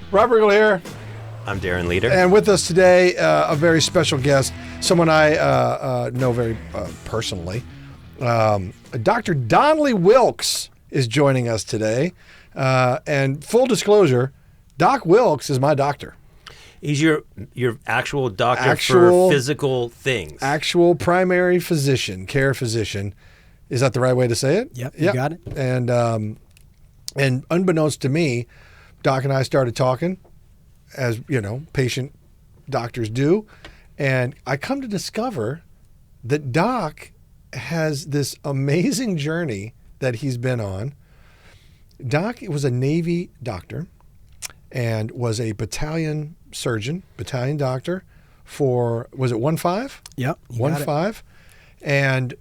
Rob Riggle here. I'm Darren Leader. And with us today, a very special guest, someone I know very personally. Dr. Donnelly Wilkes is joining us today. And full disclosure, Doc Wilkes is my doctor. He's your actual doctor for physical things. Actual primary physician, care physician. Is that the right way to say it? Yep, you got it. And unbeknownst to me, Doc and I started talking, as you know, patient doctors do, and I come to discover that Doc has this amazing journey that he's been on. Doc was a Navy doctor and was a battalion surgeon, battalion doctor for, was it 1-5? Yep. 1-5. And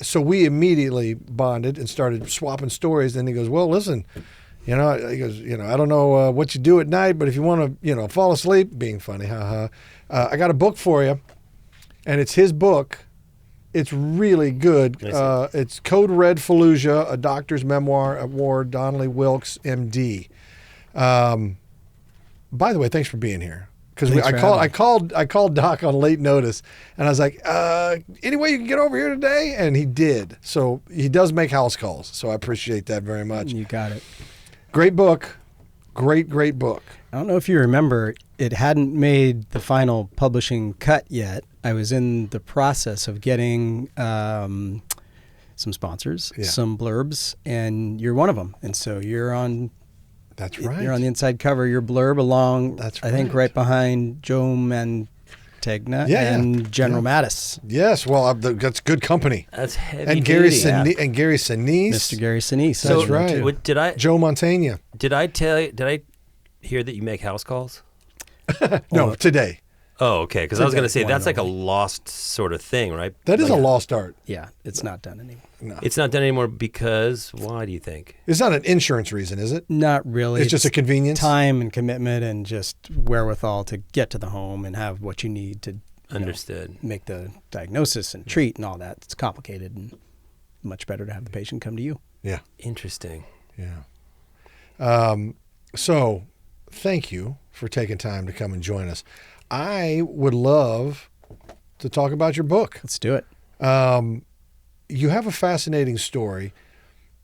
so we immediately bonded and started swapping stories. And he goes, well, listen, he goes, I don't know what you do at night, but if you want to, fall asleep, being funny, I got a book for you. And it's his book. It's really good. It's Code Red Fallujah, a doctor's memoir at war, Donnelly Wilkes, MD. By the way, thanks for being here. Because I called Doc on late notice, and I was like, any way you can get over here today? And he did. So he does make house calls. So I appreciate that very much. You got it. Great book. Great book. I don't know if you remember, it hadn't made the final publishing cut yet. I was in the process of getting some sponsors, some blurbs, and you're one of them. And so you're on. That's right. You're on the inside cover. Your blurb along. That's right. I think right behind Joe Mantegna and General Mattis. Yes. Well, that's good company. That's heavy. And Gary Sinise. Mr. Gary Sinise. So, that's right. Joe Mantegna. Did I hear that you make house calls? No, today. Oh, okay. Because I was going to say that's like a lost sort of thing, right? That is a lost art. Yeah, it's not done anymore. No. It's not done anymore because why do you think? It's not an insurance reason, is it? Not really. It's just a convenience? Time and commitment and just wherewithal to get to the home and have what you need to make the diagnosis and treat and all that. It's complicated and much better to have the patient come to you. Yeah. Interesting. Yeah. So thank you for taking time to come and join us. I would love to talk about your book. Let's do it. You have a fascinating story.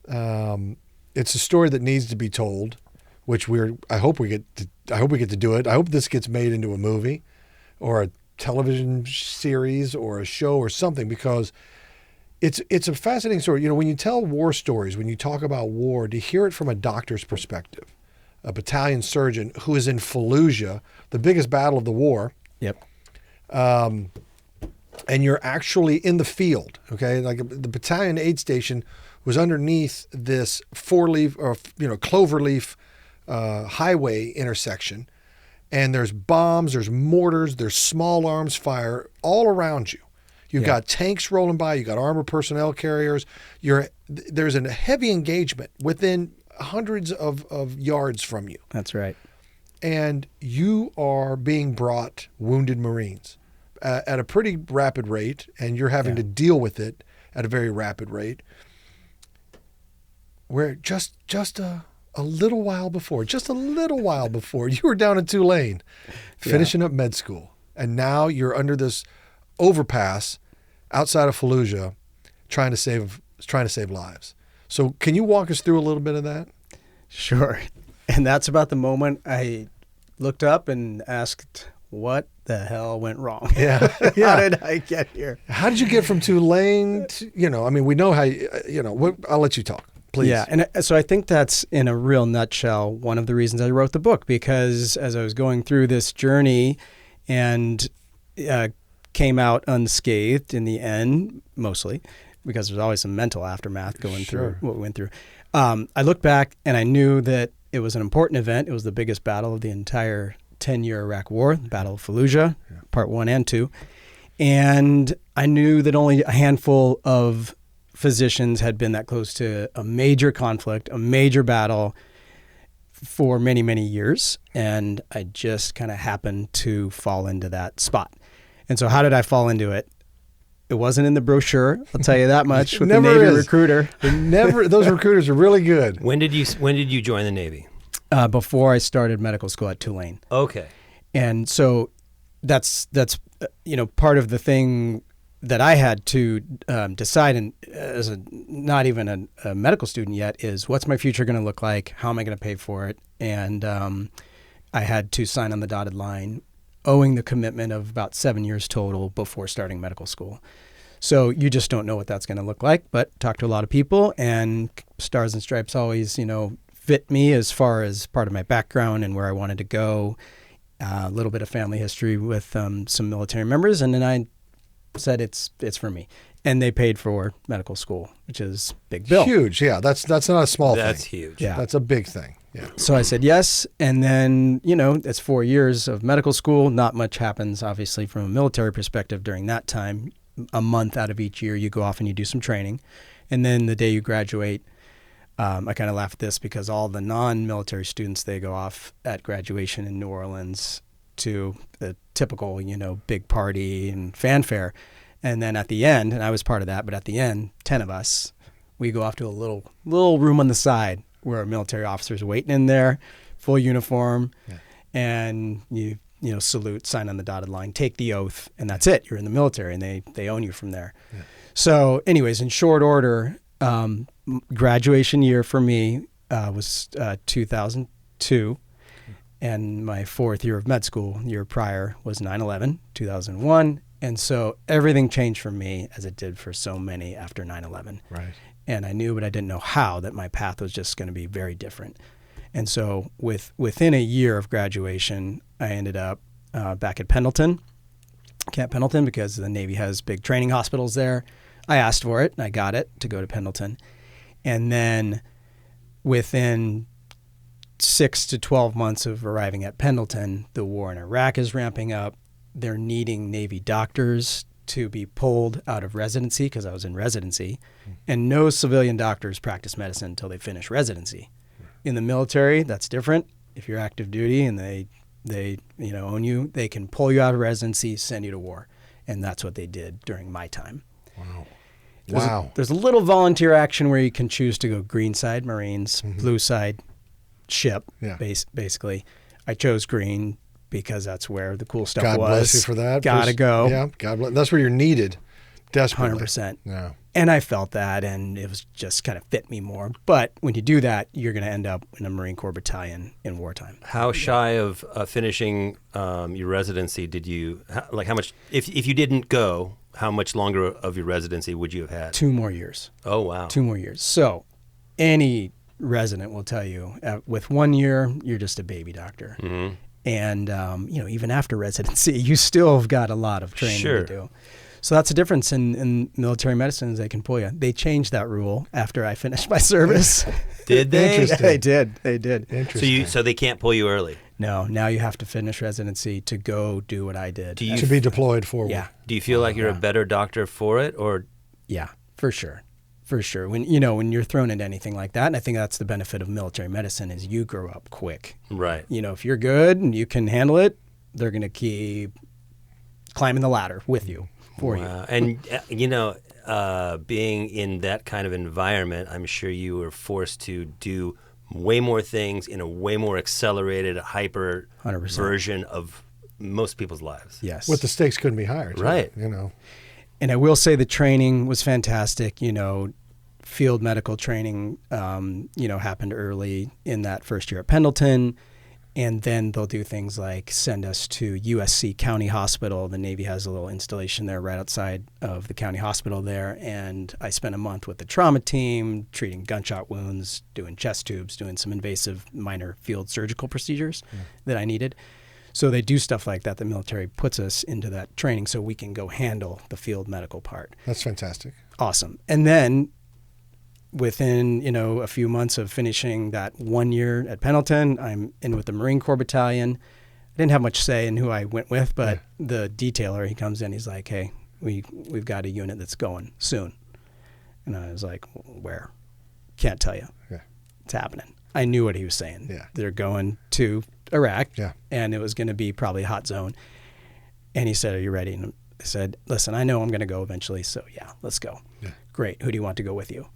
It's a story that needs to be told, which I hope we get to do it. I hope this gets made into a movie or a television series or a show or something, because it's a fascinating story. When you tell war stories, when you talk about war, to hear it from a doctor's perspective, a battalion surgeon who is in Fallujah, the biggest battle of the war. Yep. And you're actually in the field, okay? Like the battalion aid station was underneath this cloverleaf highway intersection, and there's bombs, there's mortars, there's small arms fire all around you. You've got tanks rolling by, you got armored personnel carriers. There's a heavy engagement within hundreds of yards from you. That's right. And you are being brought wounded Marines at a pretty rapid rate, and you're having to deal with it at a very rapid rate. Where just a little while before, you were down in Tulane finishing up med school, and now you're under this overpass outside of Fallujah trying to save lives. So can you walk us through a little bit of that? Sure. And that's about the moment I looked up and asked, what the hell went wrong? Yeah. How did I get here? How did you get from Tulane to, we know how, I'll let you talk, please. Yeah. And so I think that's, in a real nutshell, one of the reasons I wrote the book, because as I was going through this journey and came out unscathed in the end, mostly, because there's always some mental aftermath going through what we went through. I looked back and I knew that it was an important event. It was the biggest battle of the entire 10-year Iraq War, the Battle of Fallujah, Part 1 and 2. And I knew that only a handful of physicians had been that close to a major conflict, a major battle for many, many years. And I just kind of happened to fall into that spot. And so how did I fall into it? It wasn't in the brochure, I'll tell you that much, with the Navy recruiter. Those recruiters are really good. When did you join the Navy? before I started medical school at Tulane. Okay. And so that's part of the thing that I had to decide, and as not even a medical student yet, is what's my future going to look like? How am I going to pay for it? And I had to sign on the dotted line, owing the commitment of about 7 years total before starting medical school. So you just don't know what that's going to look like, but talk to a lot of people, and Stars and Stripes always, fit me as far as part of my background and where I wanted to go. A little bit of family history with some military members, and then I said it's for me. And they paid for medical school, which is big bill. Huge, yeah. That's not a small thing. That's huge. Yeah. That's a big thing. Yeah. So I said yes, and then, it's 4 years of medical school. Not much happens, obviously, from a military perspective during that time. A month out of each year, you go off and you do some training. And then the day you graduate, I kind of laugh at this because all the non-military students, they go off at graduation in New Orleans to the typical, big party and fanfare. And then at the end, and I was part of that, but at the end, 10 of us, we go off to a little room on the side where military officers are waiting in there, full uniform, and you salute, sign on the dotted line, take the oath, and that's it. You're in the military, and they own you from there. Yeah. So anyways, in short order, graduation year for me was 2002, and my fourth year of med school, year prior, was 9/11, 2001. And so everything changed for me as it did for so many after 9/11. Right. And I knew, but I didn't know how, that my path was just going to be very different. And so within a year of graduation, I ended up back at Camp Pendleton, because the Navy has big training hospitals there. I asked for it, and I got it to go to Pendleton. And then within 6 to 12 months of arriving at Pendleton, the war in Iraq is ramping up. They're needing Navy doctors to be pulled out of residency, because I was in residency, and no civilian doctors practice medicine until they finish residency. In the military, that's different. If you're active duty and they own you, they can pull you out of residency, send you to war. And that's what they did during my time. Wow. There's a little volunteer action where you can choose to go green side, Marines, blue side, ship, basically. I chose green because that's where the cool stuff was. God bless you for that. Gotta go. Yeah, God bless. That's where you're needed, desperately. 100%. Yeah. And I felt that, and it was just kind of fit me more. But when you do that, you're going to end up in a Marine Corps battalion in wartime. How shy of finishing your residency did you, how much, if you didn't go, how much longer of your residency would you have had? 2 more years. Oh, wow. 2 more years. So any resident will tell you, with 1 year, you're just a baby doctor. Mm-hmm. And, even after residency, you still have got a lot of training to do. So that's the difference in military medicine, is they can pull you. They changed that rule after I finished my service. Did they? Interesting. They did. Interesting. So they can't pull you early? No, now you have to finish residency to go do what I did. To be deployed forward. Yeah. Do you feel like you're a better doctor for it, or? Yeah, for sure. For sure. When you're thrown into anything like that, and I think that's the benefit of military medicine, is you grow up quick. Right. If you're good and you can handle it, they're going to keep climbing the ladder with you. For you. And, being in that kind of environment, I'm sure you were forced to do way more things in a way more accelerated, hyper 100%. Version of most people's lives. Yes. What the stakes couldn't be higher. Too, right. And I will say the training was fantastic. Field medical training, happened early in that first year at Pendleton. And then they'll do things like send us to USC County Hospital. The Navy has a little installation there right outside of the county hospital there. And I spent a month with the trauma team, treating gunshot wounds, doing chest tubes, doing some invasive minor field surgical procedures that I needed. So they do stuff like that. The military puts us into that training so we can go handle the field medical part. That's fantastic. Awesome. And then within, a few months of finishing that 1 year at Pendleton, I'm in with the Marine Corps battalion. I didn't have much say in who I went with, but the detailer, he comes in, he's like, hey, we've got a unit that's going soon. And I was like, where? Can't tell you. Yeah. It's happening. I knew what he was saying. Yeah. They're going to Iraq, yeah. and it was going to be probably a hot zone. And he said, are you ready? And I said, listen, I know I'm going to go eventually, so yeah, let's go. Yeah. Great. Who do you want to go with you?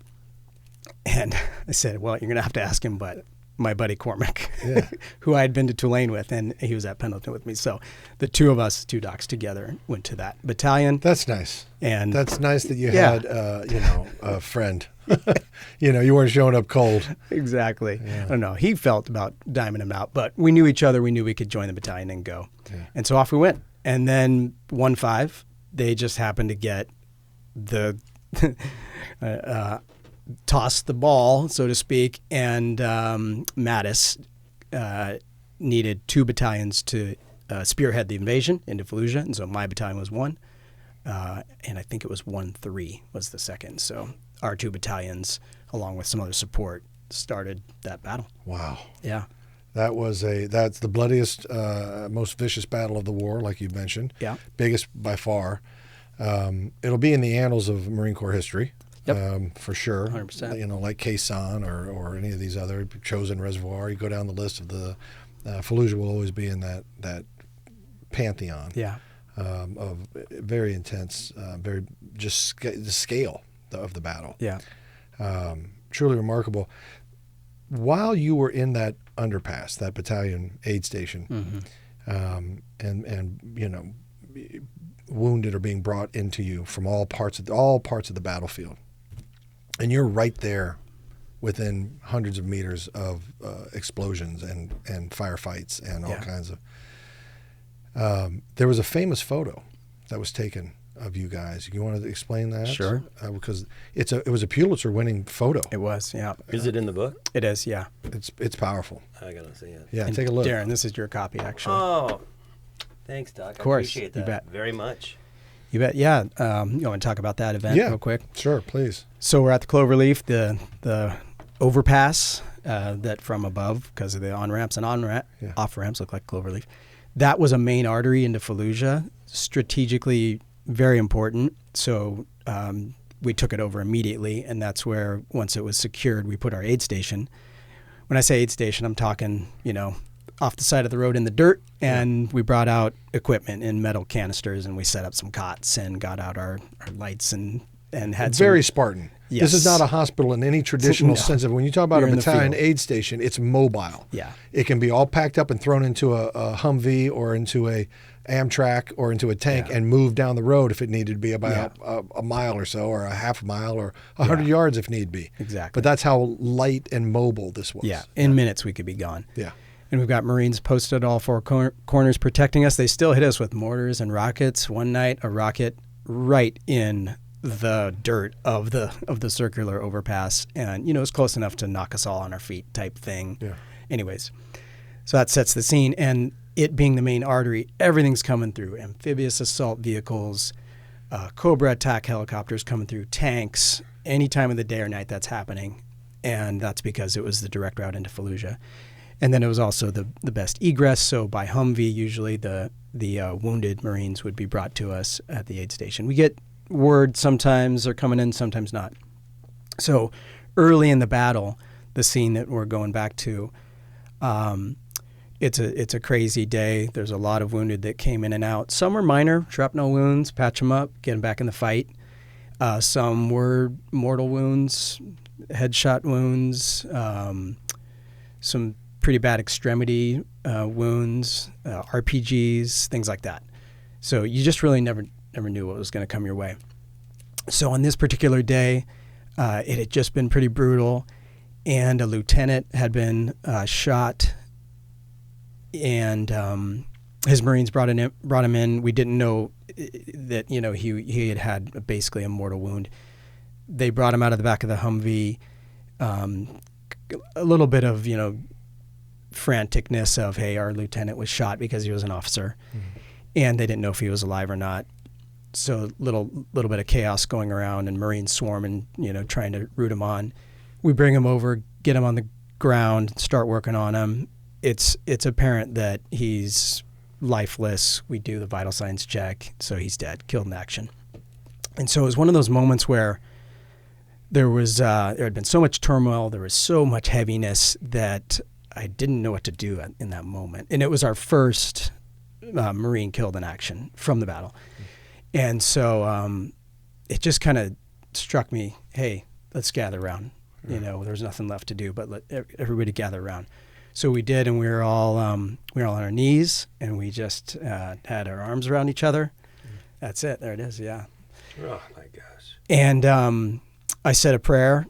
And I said, well, you're going to have to ask him, but my buddy Cormac, Yeah. who I had been to Tulane with, and he was at Pendleton with me. So the two of us, two docs together, went to that battalion. That's nice. And That's nice that you Yeah. had, a friend. You weren't showing up cold. Exactly. Yeah. I don't know. He felt about diming him out, but we knew each other. We knew we could join the battalion and go. Yeah. And so off we went. And then 1-5, they just happened to get the toss the ball, so to speak, and Mattis needed 2 battalions to spearhead the invasion into Fallujah, and so my battalion was 1, and I think it was 1-3 was the second. So our 2 battalions, along with some other support, started that battle. Wow. Yeah. That's the bloodiest, most vicious battle of the war, like you mentioned. Yeah. Biggest by far. It'll be in the annals of Marine Corps history. Yep. For sure. 100%. Like Quezon or any of these other Chosin Reservoir. You go down the list of the Fallujah will always be in that pantheon. Yeah. Of very intense, very just the scale of the battle. Yeah. Truly remarkable. While you were in that underpass, that battalion aid station, and wounded are being brought into you from all parts of the battlefield, and you're right there within hundreds of meters of explosions and firefights and all kinds of. There was a famous photo that was taken of you guys. You want to explain that? Sure. Because it was a Pulitzer-winning photo. It was, yeah. Is it in the book? It is, yeah. It's powerful. I gotta see it. Yeah, And take a look. Darren, this is your copy, actually. Oh, thanks, Doc. Of course, I appreciate you that bet. very much. You bet, yeah. You want to talk about that event real quick? Sure, please. So we're at the Cloverleaf, the overpass that from above, because of the on-ramps and off-ramps look like Cloverleaf. That was a main artery into Fallujah, strategically very important. So we took it over immediately, and that's where, once it was secured, we put our aid station. When I say aid station, I'm talking, off the side of the road in the dirt, and we brought out equipment in metal canisters, and we set up some cots and got out our lights and had Very Spartan. Yes. This is not a hospital in any traditional No. sense of when you talk about You're a in the battalion field. aid station, it's mobile. Yeah. It can be all packed up and thrown into a Humvee or into a Amtrak or into a tank and moved down the road if it needed to be about a mile or so, or a half a mile, or 100 yards if need be. Exactly. But that's how light and mobile this was. Yeah, in minutes we could be gone. Yeah. And we've got Marines posted all 4 corners protecting us. They still hit us with mortars and rockets. One night, a rocket right in the dirt of the circular overpass, and it was close enough to knock us all on our feet type thing. Yeah. Anyways, so that sets the scene, and it being the main artery, everything's coming through: amphibious assault vehicles, Cobra attack helicopters coming through, tanks, any time of the day or night that's happening, and that's because it was the direct route into Fallujah. And then it was also the best egress. So by Humvee, usually the wounded Marines would be brought to us at the aid station. We get word sometimes they're coming in, sometimes not. So early in the battle, the scene that we're going back to, it's a crazy day. There's a lot of wounded that came in and out. Some were minor shrapnel wounds, patch them up, get them back in the fight. Some were mortal wounds, headshot wounds, some pretty bad extremity wounds, RPGs, things like that. So you just really never knew what was going to come your way. So on this particular day, it had just been pretty brutal, and a lieutenant had been shot, and his Marines brought him in. We didn't know that he had basically a mortal wound. They brought him out of the back of the Humvee. A little bit of franticness of, hey, our lieutenant was shot because he was an officer, and they didn't know if he was alive or not. So little bit of chaos going around, and Marines swarming, trying to root him on. We bring him over, get him on the ground, start working on him. It's apparent that he's lifeless. We do the vital signs check, so he's dead, killed in action. And so it was one of those moments where there had been so much turmoil, there was so much heaviness that I didn't know what to do in that moment. And it was our first Marine killed in action from the battle. And so it just kind of struck me, hey, let's gather around. You know, there was nothing left to do but let everybody gather around. So we did, and we were all on our knees, and we just had our arms around each other. That's it. There it is. Yeah. Oh my gosh. And I said a prayer.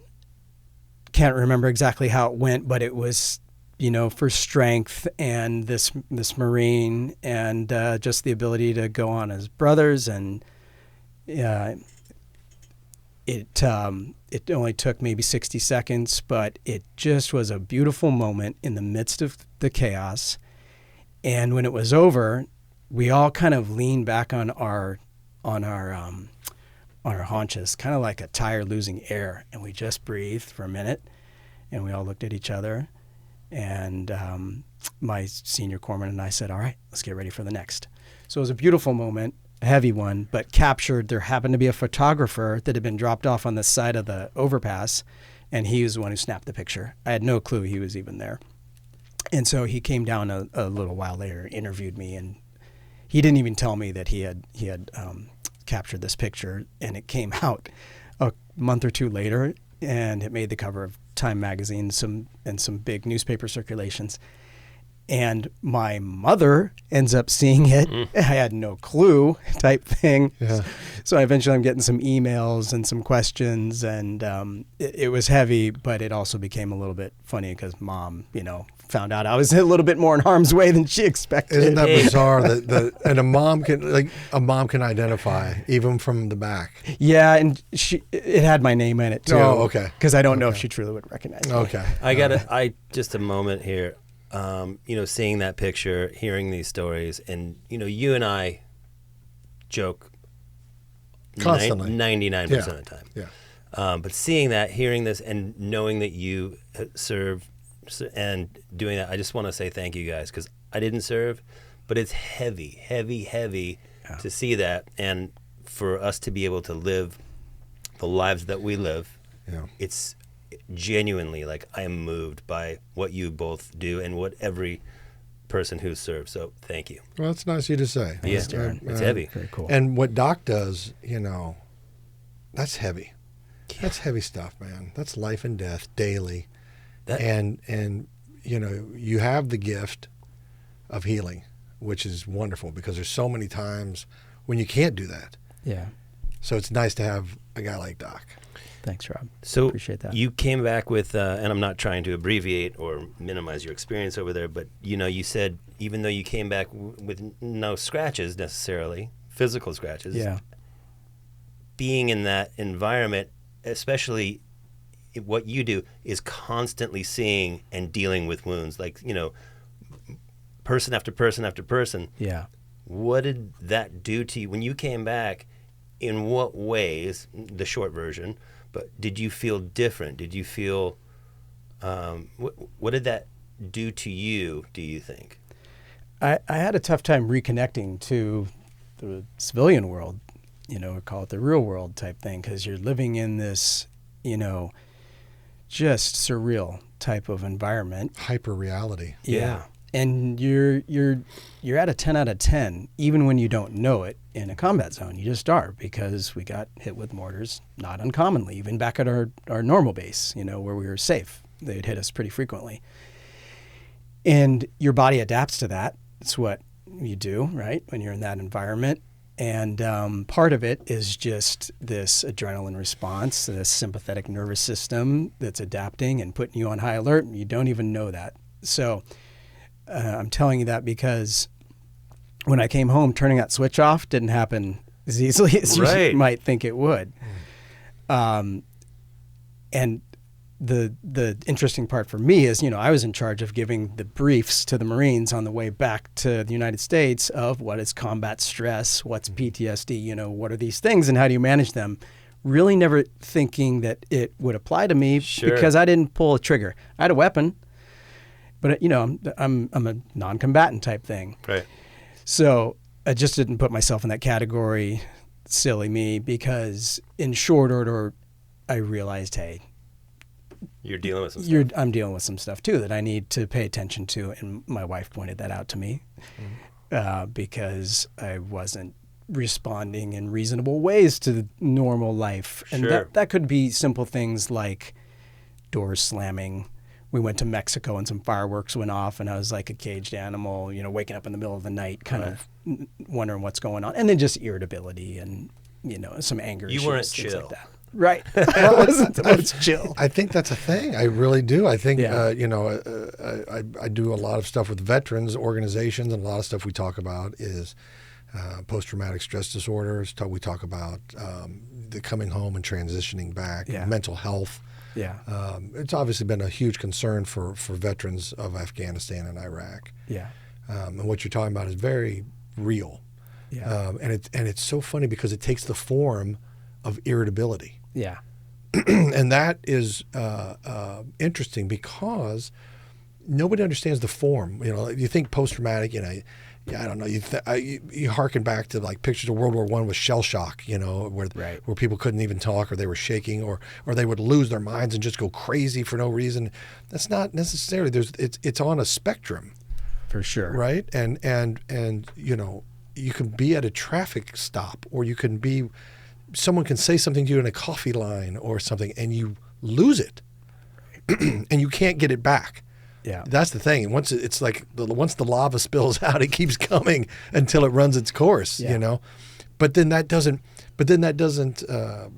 Can't remember exactly how it went, but it was, you know, for strength and this Marine and just the ability to go on as brothers. And it only took maybe 60 seconds, but it just was a beautiful moment in the midst of the chaos. And when it was over, we all kind of leaned back on our haunches, kind of like a tire losing air, and we just breathed for a minute, and we all looked at each other. And my senior corpsman and I said, "All right, let's get ready for the next." So it was a beautiful moment. A heavy one, but captured. There happened to be a photographer that had been dropped off on the side of the overpass, and he was the one who snapped the picture. I had no clue he was even there. And so he came down a little while later, interviewed me, and he didn't even tell me that he had captured this picture, and it came out a month or two later, and it made the cover of Time magazine, and some big newspaper circulations. And my mother ends up seeing it. I had no clue type thing. Yeah. So eventually I'm getting some emails and some questions, and it was heavy, but it also became a little bit funny because Mom, you know, found out I was a little bit more in harm's way than she expected. Isn't that bizarre and a mom can identify even from the back? Yeah, and it had my name in it too. Oh, okay. Because I don't know if she truly would recognize me. Okay. Just a moment here. You know, seeing that picture, hearing these stories, and, you know, you and I joke Constantly. 99% of the time. Yeah. But seeing that, hearing this, and knowing that you serve and doing that, I just want to say thank you guys, because I didn't serve, but it's heavy to see that, and for us to be able to live the lives that we live. Yeah. It's genuinely, like, I am moved by what you both do and what every person who serves. So thank you. Well, that's nice of you to say. Yes, Darren. It's heavy. Very cool. And what Doc does, you know, that's heavy. Yeah. That's heavy stuff, man. That's life and death daily. And you know, you have the gift of healing, which is wonderful, because there's so many times when you can't do that. Yeah. So it's nice to have a guy like Doc. Thanks, Rob. So appreciate that. You came back with, and I'm not trying to abbreviate or minimize your experience over there, but, you know, you said even though you came back with no scratches necessarily, physical scratches, being in that environment, especially what you do, is constantly seeing and dealing with wounds, like, you know, person after person after person. Yeah. What did that do to you when you came back? In what ways, the short version, but did you feel different? Did you feel, what did that do to you, do you think? I had a tough time reconnecting to the civilian world, you know, or call it the real world type thing, because you're living in this, you know, just surreal type of environment. Hyper reality. Yeah. And you're at a 10 out of 10, even when you don't know it in a combat zone. You just are, because we got hit with mortars, not uncommonly, even back at our normal base, you know, where we were safe. They'd hit us pretty frequently. And your body adapts to that. It's what you do, right, when you're in that environment. And part of it is just this adrenaline response, this sympathetic nervous system that's adapting and putting you on high alert, and you don't even know that. So I'm telling you that because when I came home, turning that switch off didn't happen as easily as you might think it would. And the interesting part for me is, you know, I was in charge of giving the briefs to the Marines on the way back to the United States of what is combat stress, what's PTSD, you know, what are these things and how do you manage them? Really never thinking that it would apply to me because I didn't pull a trigger. I had a weapon, but, you know, I'm a non-combatant type thing. Right. So I just didn't put myself in that category, silly me, because in short order, I realized, hey, you're dealing with some stuff. I'm dealing with some stuff too that I need to pay attention to, and my wife pointed that out to me because I wasn't responding in reasonable ways to the normal life, and that could be simple things like doors slamming. We went to Mexico and some fireworks went off, and I was like a caged animal, waking up in the middle of the night, kind of wondering what's going on. And then just irritability and, some anger issues. You weren't things chill. like that. Right. I was chill. I think that's a thing. I really do. I think, Yeah. I do a lot of stuff with veterans organizations, and a lot of stuff we talk about is post-traumatic stress disorders. We talk about the coming home and transitioning back, Yeah. mental health. Yeah. It's obviously been a huge concern for veterans of Afghanistan and Iraq. Yeah. And what you're talking about is very real. Yeah. And it's so funny because it takes the form of irritability. Yeah. And that is interesting because nobody understands the form. You think post-traumatic, I don't know. You harken back to like pictures of World War I with shell shock, where people couldn't even talk, or they were shaking, or they would lose their minds and just go crazy for no reason. That's not necessarily. It's on a spectrum, For sure. right? And you can be at a traffic stop, or you can be. Someone can say something to you in a coffee line or something, and you lose it, and you can't get it back. Yeah. That's the thing. Once it's like once the lava spills out, it keeps coming until it runs its course. Yeah. But then that doesn't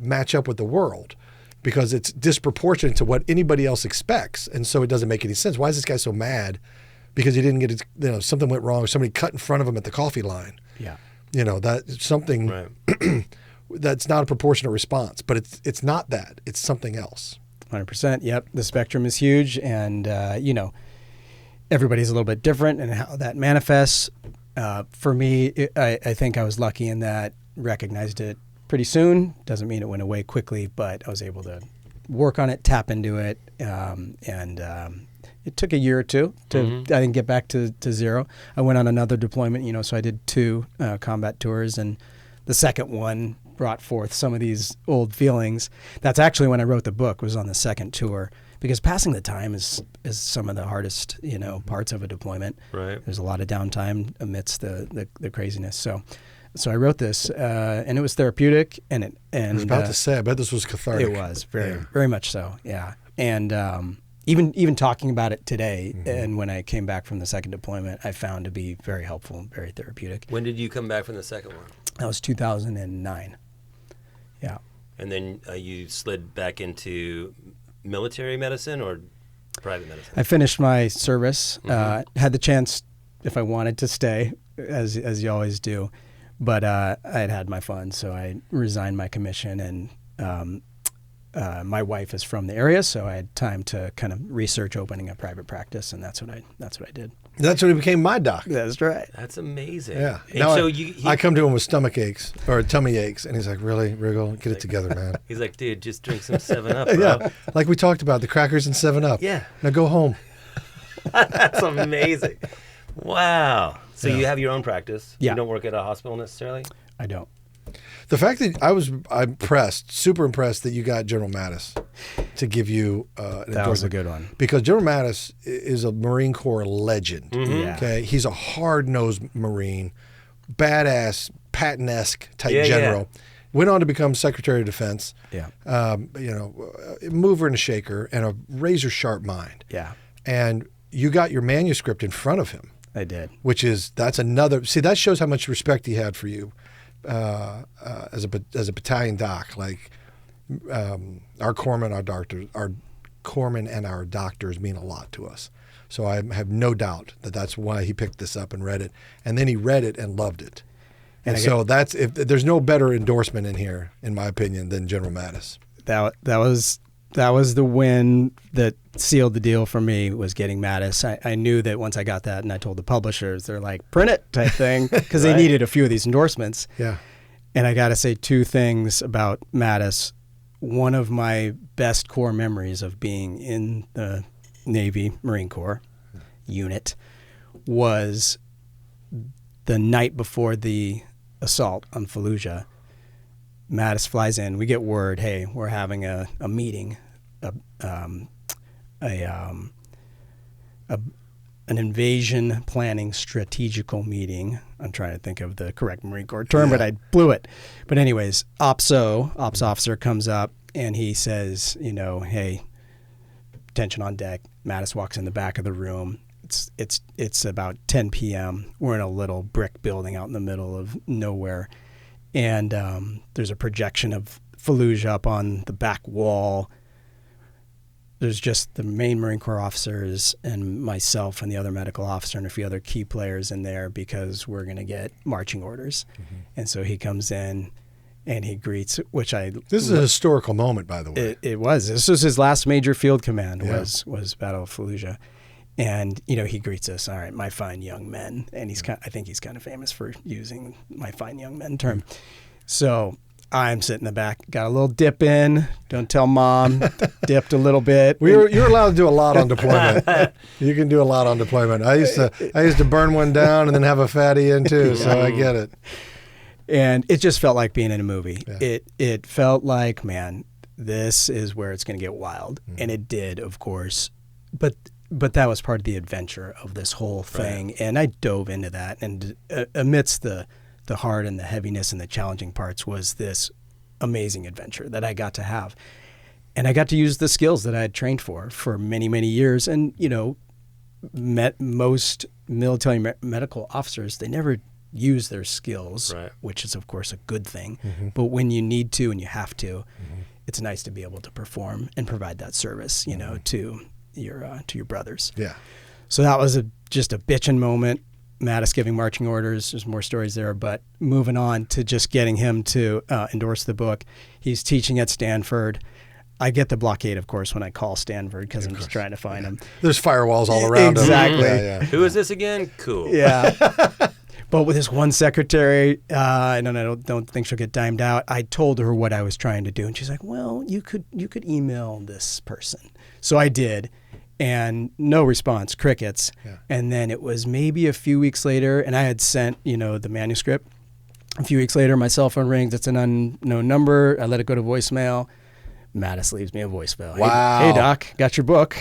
match up with the world, because it's disproportionate to what anybody else expects, and so it doesn't make any sense. Why is this guy so mad? Because he didn't get his, something went wrong, or somebody cut in front of him at the coffee line. Yeah. That something. Right. That's not a proportionate response, but it's not that. It's something else. 100%. Yep. The spectrum is huge, and everybody's a little bit different in how that manifests. For me, I think I was lucky in that recognized it pretty soon. Doesn't mean it went away quickly, but I was able to work on it, tap into it, and it took a year or two to I think get back to zero. I went on another deployment, so I did 2 combat tours, and the second one brought forth some of these old feelings. That's actually when I wrote the book, was on the second tour, because passing the time is some of the hardest, parts of a deployment. Right. There's a lot of downtime amidst the craziness. So I wrote this, and it was therapeutic, and I was about to say, I bet this was cathartic. it was very much so. Yeah. And even talking about it today, and when I came back from the second deployment, I found to be very helpful and very therapeutic. When did you come back from the second one? That was 2009. Yeah. And then you slid back into military medicine or private medicine? I finished my service, had the chance, if I wanted, to stay, as you always do, but I had my fun, so I resigned my commission, and my wife is from the area, so I had time to kind of research opening a private practice, and that's what I did. That's when he became my doc. That's right. That's amazing. Yeah. And Now so I come to him with stomach aches or tummy aches, and he's like, "Really, Riggle, get it together, man." He's like, "Dude, just drink some 7-Up, bro." Yeah, like we talked about the crackers and 7-Up. Yeah. Now go home. That's amazing. Wow. So you have your own practice. Yeah. You don't work at a hospital necessarily? I don't. The fact that I'm super impressed that you got General Mattis to give you an That was a endorsement. good one. Because General Mattis is a Marine Corps legend. Yeah. Okay, he's a hard-nosed Marine, badass, Patton-esque type Yeah, general. Went on to become Secretary of Defense. Yeah. A mover and a shaker, and a razor-sharp mind. Yeah. And you got your manuscript in front of him, I did. that's another. See, that shows how much respect he had for you as a battalion doc. Like our corpsmen and our doctors mean a lot to us. So I have no doubt that that's why he picked this up and read it, and then he read it and loved it. And so if there's no better endorsement in here, in my opinion, than General Mattis. That was the win that sealed the deal for me, was getting Mattis. I knew that once I got that, and I told the publishers, they're like, print it type thing, because they needed a few of these endorsements. Yeah. And I got to say 2 things about Mattis. One of my best core memories of being in the Navy Marine Corps unit was the night before the assault on Fallujah. Mattis flies in. We get word, hey, we're having a meeting, an invasion planning strategical meeting. I'm trying to think of the correct Marine Corps term, but I blew it. But anyways, ops officer comes up and he says, hey, hypertension on deck. Mattis walks in the back of the room. It's about 10 p.m. We're in a little brick building out in the middle of nowhere. And there's a projection of Fallujah up on the back wall. There's just the main Marine Corps officers and myself and the other medical officer and a few other key players in there because we're going to get marching orders. Mm-hmm. And so he comes in and he greets, which I... This is a historical moment, by the way. It was. This was his last major field command, was Battle of Fallujah. And, he greets us, all right, my fine young men. And I think he's kind of famous for using my fine young men term. So I'm sitting in the back, got a little dip in, don't tell mom, dipped a little bit. You're allowed to do a lot on deployment. You can do a lot on deployment. I used to burn one down and then have a fatty in too, so I get it. And it just felt like being in a movie. Yeah. It felt like, man, this is where it's going to get wild. Mm-hmm. And it did, of course. But that was part of the adventure of this whole thing. Right. And I dove into that. And amidst the hard and the heaviness and the challenging parts was this amazing adventure that I got to have. And I got to use the skills that I had trained for many, many years. And, met most military medical officers, they never use their skills, right, which is, of course, a good thing. Mm-hmm. But when you need to and you have to, it's nice to be able to perform and provide that service, to your brothers. Yeah. So that was just a bitchin' moment. Mattis giving marching orders. There's more stories there, but moving on to just getting him to endorse the book. He's teaching at Stanford. I get the blockade, of course, when I call Stanford because I'm just trying to find him. There's firewalls all around exactly. him. Yeah. Who is this again? Cool. Yeah. But with this one secretary, and I don't think she'll get dimed out. I told her what I was trying to do, and she's like, "Well, you could email this person." So I did, and no response, crickets. Yeah. And then it was maybe a few weeks later, and I had sent the manuscript. A few weeks later, my cell phone rings. It's an unknown number. I let it go to voicemail. Mattis leaves me a voicemail. Wow. Hey Doc, got your book.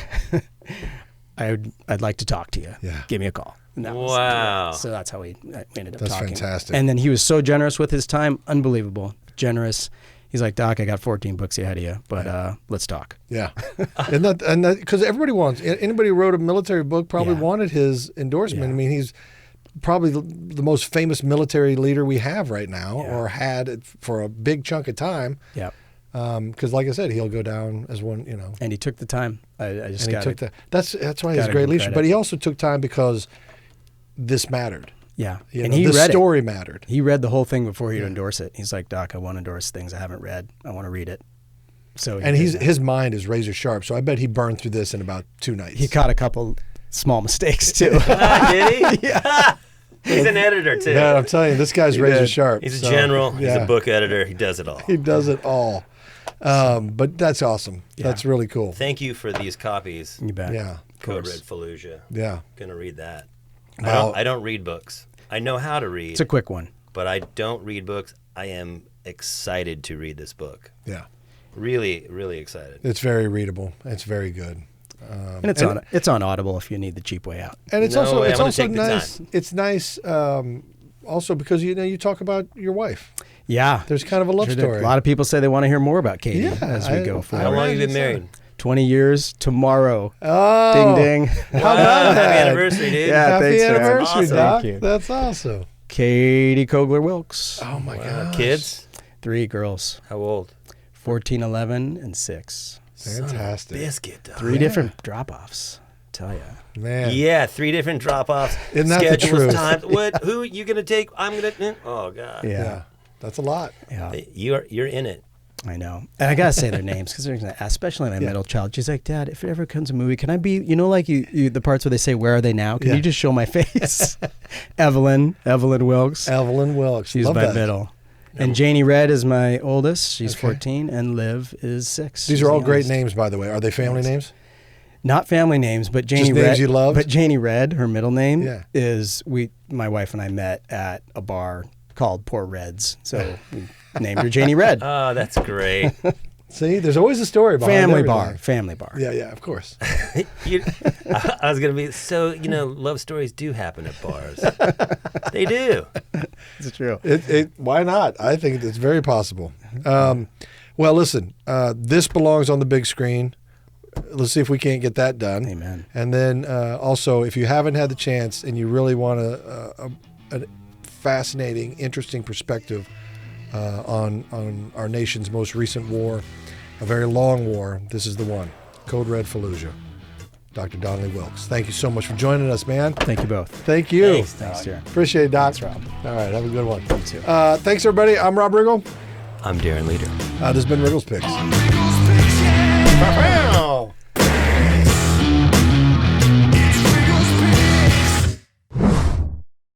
I'd like to talk to you. Yeah. Give me a call. Wow. So that's how we ended up That's talking. fantastic. And then he was so generous with his time. Unbelievable. Generous. He's like, Doc, I got 14 books ahead of you, but let's talk. Yeah. and that because everybody wants, anybody who wrote a military book probably wanted his endorsement. Yeah. I mean, he's probably the most famous military leader we have right now, or had for a big chunk of time. Yeah. Because, like I said, he'll go down as one, And he took the time. I just got it. That's why he's great leadership. But he also took time because this mattered. Yeah. And the story mattered. He read the whole thing before he'd endorse it. He's like, Doc, I want to endorse things I haven't read. I want to read it. So his mind is razor sharp. So I bet he burned through this in about 2 nights. He caught a couple small mistakes too. Did he? Yeah. He's an editor too. Yeah, I'm telling you, this guy's razor sharp. He's a general. He's a book editor. He does it all. He does it all. But that's awesome. Yeah. That's really cool. Thank you for these copies. You bet. Yeah. Code Red Fallujah. Yeah. Gonna read that. Wow. I don't read books. I know how to read. It's a quick one. But I don't read books. I am excited to read this book. Yeah. Really, really excited. It's very readable. It's very good. And it's on Audible if you need the cheap way out. And it's No also way, it's I'm gonna also take the nice. time. It's nice also because you talk about your wife. Yeah. There's kind of a love story. A lot of people say they want to hear more about Katie as we go forward. How long have you been married? 20 years tomorrow. Oh. Ding, ding. How about that? Happy anniversary, dude. Yeah, Happy thanks, man. anniversary, Awesome. Doc. Thank you. That's awesome. Katie Kogler Wilkes. Oh my God. Kids? 3 girls. How old? 14, 11, and 6. Fantastic. Biscuit, dog. 3 different drop-offs. Tell ya. Man. Yeah, 3 different drop-offs. Isn't that the schedules, truth? times. Who you gonna take? I'm gonna. Oh God. Yeah. That's a lot. Yeah. You're in it. I know. And I got to say their names because they're going to ask, especially my middle child. She's like, Dad, if it ever comes a movie, can I be, like you the parts where they say, where are they now? Can you just show my face? Evelyn Wilkes. Evelyn Wilkes. She's Love my that. middle. And Janie Red is my oldest. She's 14. And Liv is 6. These are all great names, by the way. Are they family names? Not family names, but Janie Just Red. names you loved? But Janie Red, her middle name, Yeah. my wife and I met at a bar called Poor Reds. So we named her Janie Red. Oh, that's great. See, there's always a story behind Family everything. bar. Yeah, of course. I was gonna be love stories do happen at bars. They do. It's true. Why not? I think it's very possible. Well, listen, this belongs on the big screen. let's see if we can't get that done. Amen. And then also, if you haven't had the chance and you really want a fascinating, interesting perspective on our nation's most recent war, a very long war, this is the one. Code Red Fallujah. Dr. Donnelly Wilkes. Thank you so much for joining us, man. Thank you both. Thank you. Thanks, Darren. Appreciate it, Doc. Thanks, Rob. All right, have a good one. You too. Thanks, everybody. I'm Rob Riggle. I'm Darren Leader. This has been Riggle's Picks. Riggle's Picks, yeah.